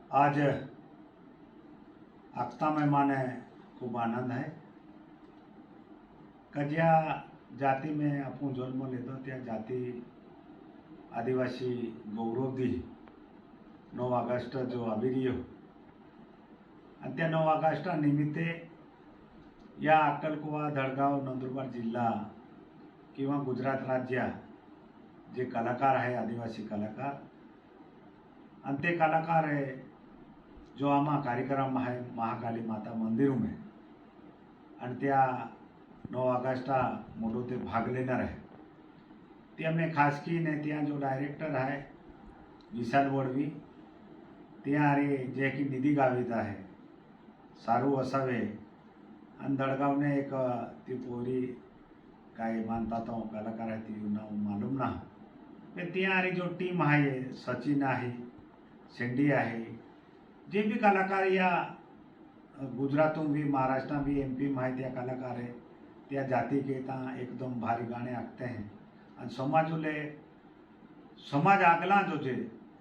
आज आखता में माने खूब आनंद है। कजिया जाति में अपू जन्म लीधो त्या जाति आदिवासी गौरव दी 9 ऑगस्ट जो આવી રહ્યો અને त्या 9 ऑगस्ट निमित्ते या अक्कलकुवा धडगाव नंदुरबार जिल्हा किंवा गुजरात राज्य जे कलाकार आहे आदिवासी कलाकार आणि ते कलाकार है जो आमा कार्यक्रम है महाकाली माता मंदिर में आणि त्या 9 ऑगस्ट मोटो ते भाग लेनार है। त्या मैं खास की ने त्या जो डायरेक्टर है विशाल वडवी त्या रे जे की निधी गावित आहे सारू वसावे आणि दडगावने एक ती पोरी काय मानता तो कलाकार है ती नाव मालूम ना त्या रे जो टीम है सचिन आहे शेंडी आहे जे भी कलाकार या गुजरातों भी महाराष्ट्र भी MP में त्या कलाकार है त्या जाति के एकदम भारी गाने आखते हैं और समाज आगला जोजे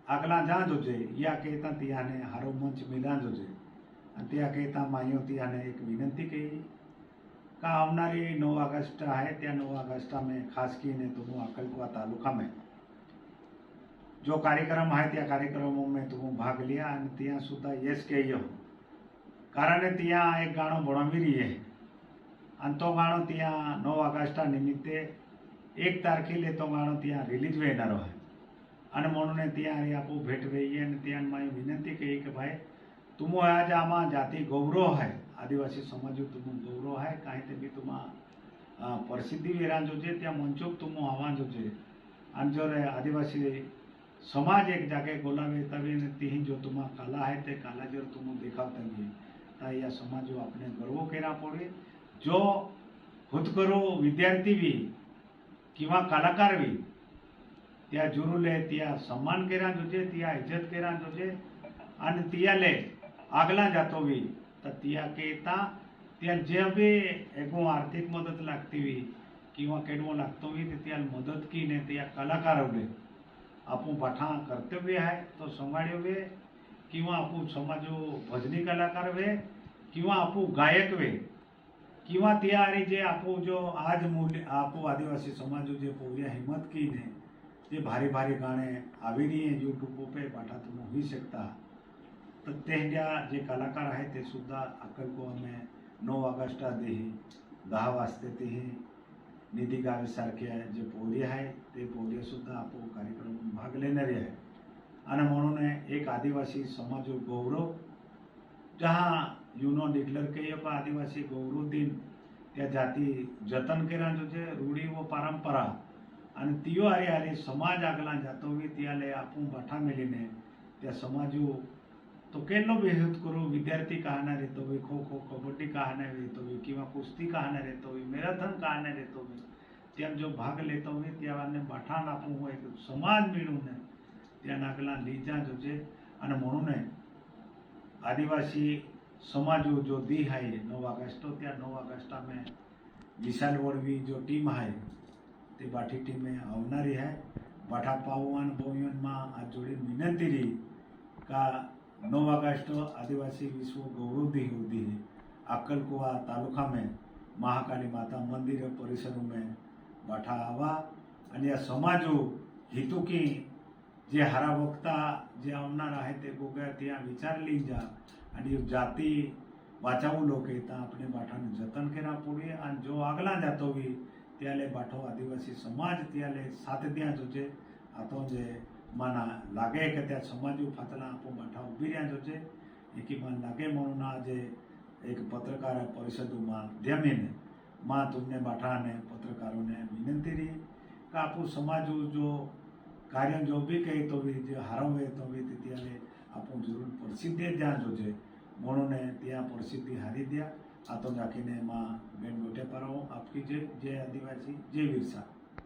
आगला जा जोजे या कहता त्याने हारो मंच मिला जोजे त्या कहता माइयों त्याने एक विनंती कही का आवनारी 9 ऑगस्ट है त्या 9 ऑगस्ट में खास की ने तुम अक्कलकुवा तालुका में जो कार्यक्रम है त्या कार्यक्रमों में तुम भाग लिया और त्या सुधा यश कहो कारण त्या एक गाणो भणावी रही है और तो गाणो त्या 9 ऑगस्ट निमित्ते 1 तारखेले तो गाणो त्या रिलीज वेनारो है और म्हणून त्या आपू भेट वेई और त्या माई विनंती कही कि भाई तुम आज आमा जाति गौरव है आदिवासी समाज तुम गौरव है कहीं भी तुम प्रसिद्धि वेरा जोजे त्या मंचों तुम आवा जोजे और जो आदिवासी समाज एक जागे बोलावे तभी ती जो तुम कला है ते कला जो तुम दिखावता भी या समाज अपने गर्व केरा पड़े जो खुद करो विद्यार्थी भी किंवा कलाकार भी त्या जुरुले त्या सम्मान केरा जोजे त्या इज्जत केरा जोजे और त्याले आगला जातो भी तो त्या केता त्या जे भी एगो आर्थिक मदद लागती हुई किंवा केडवो लागतो भी त्या मदद की ने त्या कलाकार उडे आपू बाठा कर्तव्य है तो संभाळ्यो वे किंवा आपू समाजो भजनी कलाकार वे किंवा आपू गायक वे किंवा त्यारी जे आपू जो आज मूल्य आपू आदिवासी समाजो जे पोरिया हिम्मत की ने जे भारी भारी गाने आवी रही है यूट्यूब पे बाठा तुम होई सकता तो तेंद्या जे कलाकार है ते सुद्धा अक्कलकुवा में 9 ऑगस्ट देही 10 वाजते तेही निधी गावी सारखे जे पोरी आहे ते पोरी सुद्धा आपो कार्यक्रम भाग लेणारे आहे आणि म्हणून एक आदिवासी समाज गौरव जहाँ यूनो डिक्लेअर किया का आदिवासी गौरव दिन त्या जाति जतन केरा जो रूढ़ी व परंपरा आणि तियो आरे आरे समाज आगला जातो भी त्याले आपू बाठा मिलीने त्या समाजो तो केलो भी हेत करो विद्यार्थी कहना रहतो भी खो खो कबड्डी कहना रहतो भी किंवा कुस्ती कहना रहतो भी मैराथन कहना रहतो भी तेम जो भाग लेतो भी त्याने बाठाण आपू एक समाज मिळून त्या नागला लीजा जोजे आणि म्हणून आदिवासी समाज जो दी है 9 ऑगस्ट त्या 9 ऑगस्ट में विशाल वडवी जो टीम है ते बाठी टीम में आवनारी है बाठा पावन बोयन में आज जोड़ी विनंती रही का 9 ऑगस्ट आदिवासी विश्व गौरव दी होती है अक्कलकुवा तालुका में महाकाली माता मंदिर परिसरों में बाठा आवा आणि या समाजो हितू की जे हरा वक्ता जे आवनार आहे ते गोग्या त्या विचार ली जा आणि जाती वाचाऊ लोक येता अपने बाठाने जतन केरा पड़े और जो आगला जातो भी त्याले बाठो आदिवासी समाज त्याले साथ दिया जोजे आतो जे माना लागे के त्या समाजू फातला आपो बाठा उभी रहा जोजे एकी मन लागे म्हणून आज एक पत्रकार परिषद माध्यमेने माँ तुमने बाठा ने पत्रकारों ने विनंती रही का आपू समाज जो कार्य जो भी कही तो भी जो हरवे तो भी त्याले आपू जरूर प्रसिद्धी जा जोजे म्हणून त्या प्रसिद्धी हारी दिया आतो जाकीने माँ बेन गोटे पर आपकी जय जय आदिवासी जय बिरसा।